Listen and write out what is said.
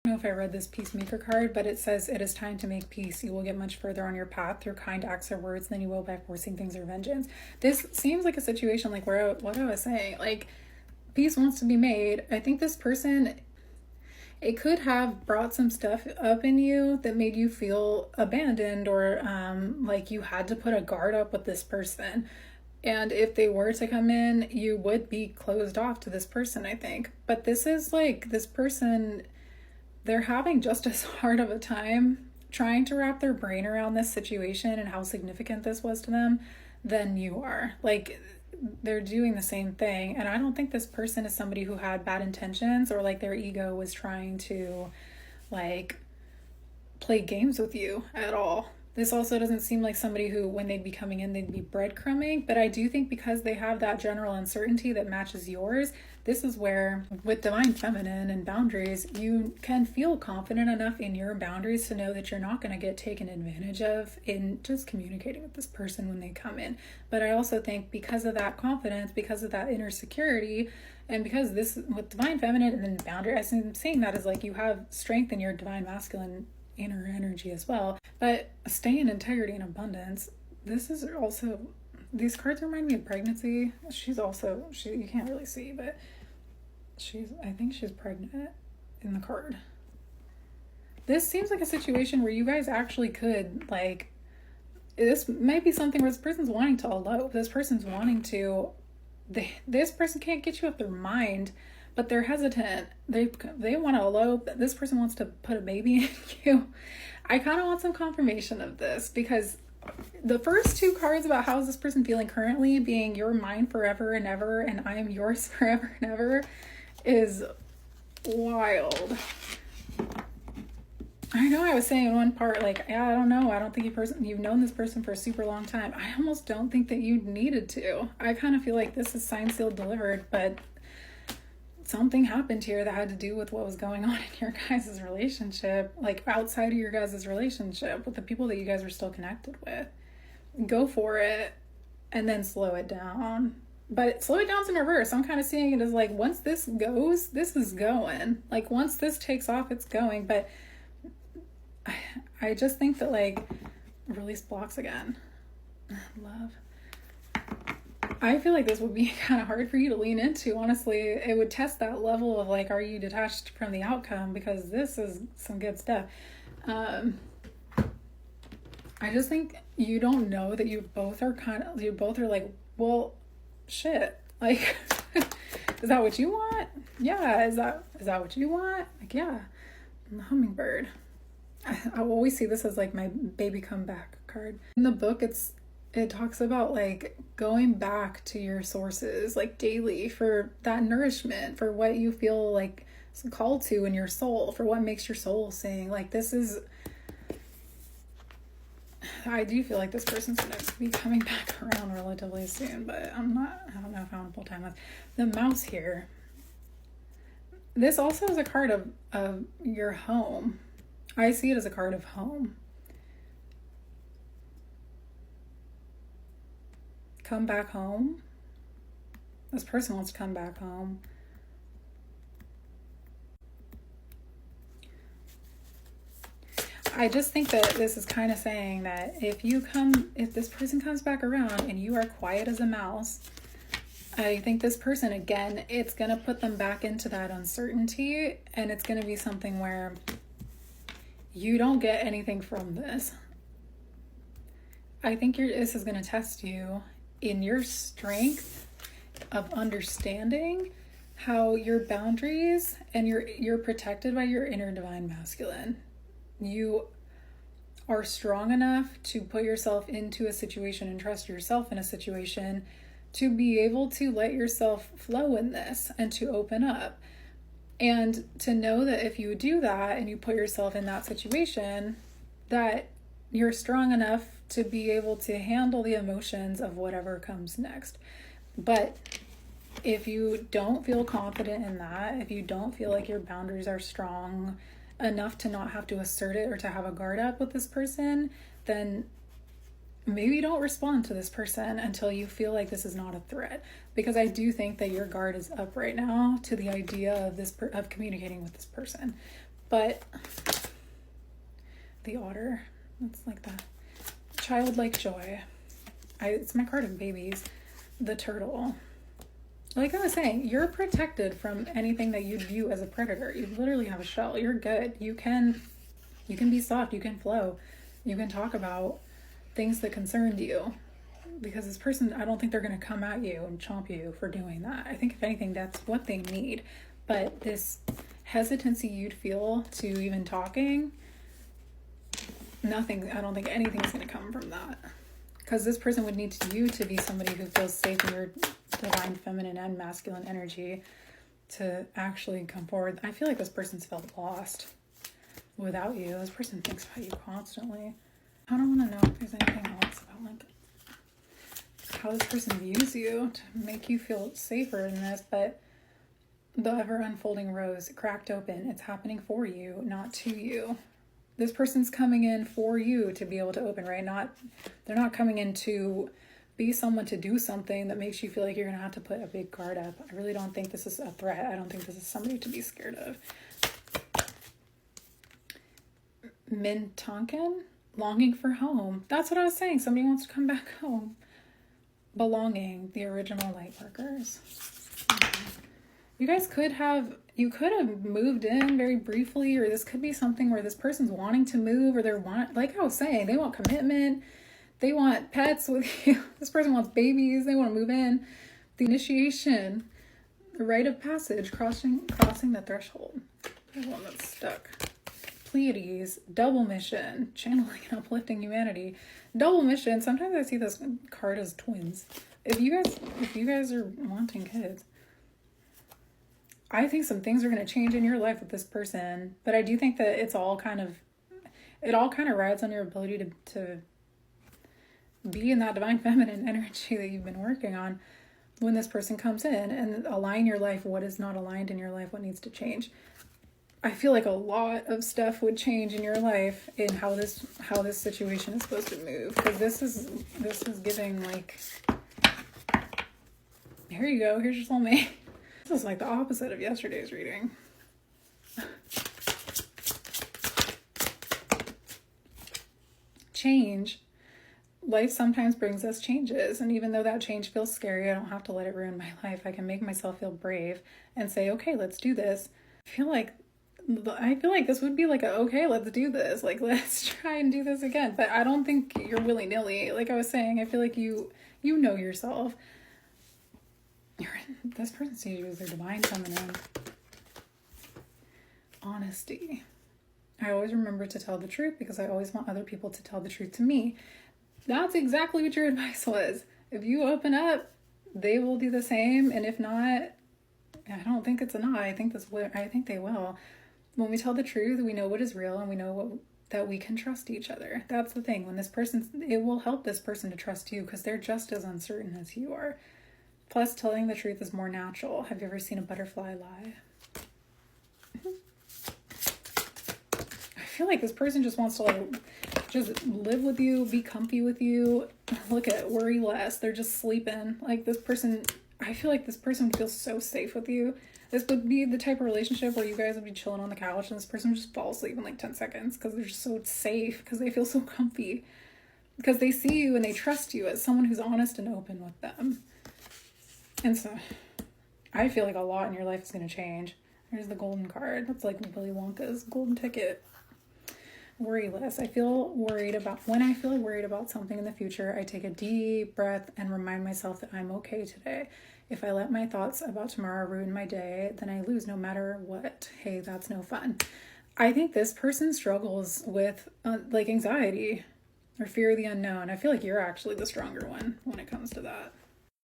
I don't know if I read this peacemaker card, but it says it is time to make peace. You will get much further on your path through kind acts or words than you will by forcing things or vengeance. This seems like a situation like where what I was saying, like peace wants to be made. I think this person, it could have brought some stuff up in you that made you feel abandoned or like you had to put a guard up with this person. And if they were to come in, you would be closed off to this person, I think. But this is like, this person, they're having just as hard of a time trying to wrap their brain around this situation and how significant this was to them than you are. Like, they're doing the same thing. And I don't think this person is somebody who had bad intentions or like their ego was trying to like play games with you at all. This also doesn't seem like somebody who, when they'd be coming in, they'd be breadcrumbing. But I do think because they have that general uncertainty that matches yours, this is where, with divine feminine and boundaries, you can feel confident enough in your boundaries to know that you're not going to get taken advantage of in just communicating with this person when they come in. But I also think because of that confidence, because of that inner security, and because this, with divine feminine and then boundary, I'm saying that as like you have strength in your divine masculine inner energy as well, but stay in integrity and abundance. This is also, these cards remind me of pregnancy. She's also, you can't really see, but I think she's pregnant in the card. This seems like a situation where you guys actually could, like, this might be something where this person's wanting to elope. This person's wanting to, this person can't get you off their mind, but they're hesitant. They want to elope. This person wants to put a baby in you. I kind of want some confirmation of this because the first two cards about how is this person feeling currently, being you're mine forever and ever and I am yours forever and ever, is wild. I know I was saying in one part, like, yeah, I don't know. I don't think you've known this person for a super long time. I almost don't think that you needed to. I kind of feel like this is signed, sealed, delivered, but something happened here that had to do with what was going on in your guys' relationship, like outside of your guys' relationship with the people that you guys are still connected with. Go for it and then slow it down. But slow it down in reverse. I'm kind of seeing it as like, once this goes, this is going. Like, once this takes off, it's going. But I just think that, like, release blocks again. Love. I feel like this would be kind of hard for you to lean into, honestly. It would test that level of, like, are you detached from the outcome? Because this is some good stuff. I just think you don't know that you both are like, well, shit. Like, is that what you want? Yeah. Is that what you want? Like, yeah. I'm the hummingbird. I always see this as, like, my baby comeback card. In the book, it talks about, like, going back to your sources, like, daily for that nourishment, for what you feel like called to in your soul, for what makes your soul sing. Like, this is, I do feel like this person's going to be coming back around relatively soon, but I don't know if I want to pull time with the mouse here. This also is a card of your home. I see it as a card of home. Come back home. This person wants to come back home. I just think that this is kind of saying that if this person comes back around and you are quiet as a mouse, I think this person, again, it's going to put them back into that uncertainty, and it's going to be something where you don't get anything from this. I think this is going to test you in your strength of understanding how your boundaries and you're protected by your inner divine masculine. You are strong enough to put yourself into a situation and trust yourself in a situation to be able to let yourself flow in this and to open up. And to know that if you do that and you put yourself in that situation, that you're strong enough to be able to handle the emotions of whatever comes next. But if you don't feel confident in that, if you don't feel like your boundaries are strong enough to not have to assert it or to have a guard up with this person, then maybe don't respond to this person until you feel like this is not a threat. Because I do think that your guard is up right now to the idea of of communicating with this person. But the otter, that's like the childlike joy. It's my card of babies. The turtle. Like I was saying, you're protected from anything that you'd view as a predator. You literally have a shell. You're good. You can be soft. You can flow. You can talk about things that concerned you. Because this person, I don't think they're going to come at you and chomp you for doing that. I think if anything, that's what they need. But this hesitancy you'd feel to even talking, I don't think anything's going to come from that. Because this person would need you to be somebody who feels safe in your divine feminine and masculine energy to actually come forward. I feel like this person's felt lost without you. This person thinks about you constantly. I don't want to know if there's anything else about like how this person views you to make you feel safer in this, but the ever unfolding rose cracked open. It's happening for you, not to you. This person's coming in for you to be able to open, right? They're not coming in to be someone to do something that makes you feel like you're going to have to put a big guard up. I really don't think this is a threat. I don't think this is somebody to be scared of. Mintonkin, longing for home. That's what I was saying. Somebody wants to come back home. Belonging, the original light workers. You guys could have moved in very briefly, or this could be something where this person's wanting to move, or like I was saying, they want commitment, they want pets with you. This person wants babies, they want to move in. The initiation, the rite of passage, crossing the threshold. There's one that's stuck. Pleiades, double mission, channeling and uplifting humanity. Double mission, sometimes I see this card as twins. If you guys are wanting kids, I think some things are going to change in your life with this person, but I do think that it all kind of rides on your ability to be in that divine feminine energy that you've been working on when this person comes in, and align your life, what is not aligned in your life, what needs to change. I feel like a lot of stuff would change in your life in how this situation is supposed to move, because this is giving like, here you go, here's your soulmate. This is like the opposite of yesterday's reading. Change. Life sometimes brings us changes, and even though that change feels scary, I don't have to let it ruin my life. I can make myself feel brave and say, okay, let's do this. I feel like this would be like okay, let's do this. Like, let's try and do this again. But I don't think you're willy-nilly. Like I was saying, I feel like you know yourself. This person sees you as their divine feminine. Honesty. I always remember to tell the truth because I always want other people to tell the truth to me. That's exactly what your advice was. If you open up, they will do the same. And if not, I don't think it's a no. I think they will. When we tell the truth, we know what is real, and we know that we can trust each other. That's the thing. It will help this person to trust you because they're just as uncertain as you are. Plus, telling the truth is more natural. Have you ever seen a butterfly lie? I feel like this person just wants to just live with you, be comfy with you. Look at worry less. They're just sleeping. Like this person, I feel like this person feels so safe with you. This would be the type of relationship where you guys would be chilling on the couch and this person would just fall asleep in like 10 seconds because they're just so safe, because they feel so comfy, because they see you and they trust you as someone who's honest and open with them. And so I feel like a lot in your life is going to change. There's the golden card. That's like Willy Wonka's golden ticket. Worry less. When I feel worried about something in the future, I take a deep breath and remind myself that I'm okay today. If I let my thoughts about tomorrow ruin my day, then I lose no matter what. Hey, that's no fun. I think this person struggles with like anxiety or fear of the unknown. I feel like you're actually the stronger one when it comes to that.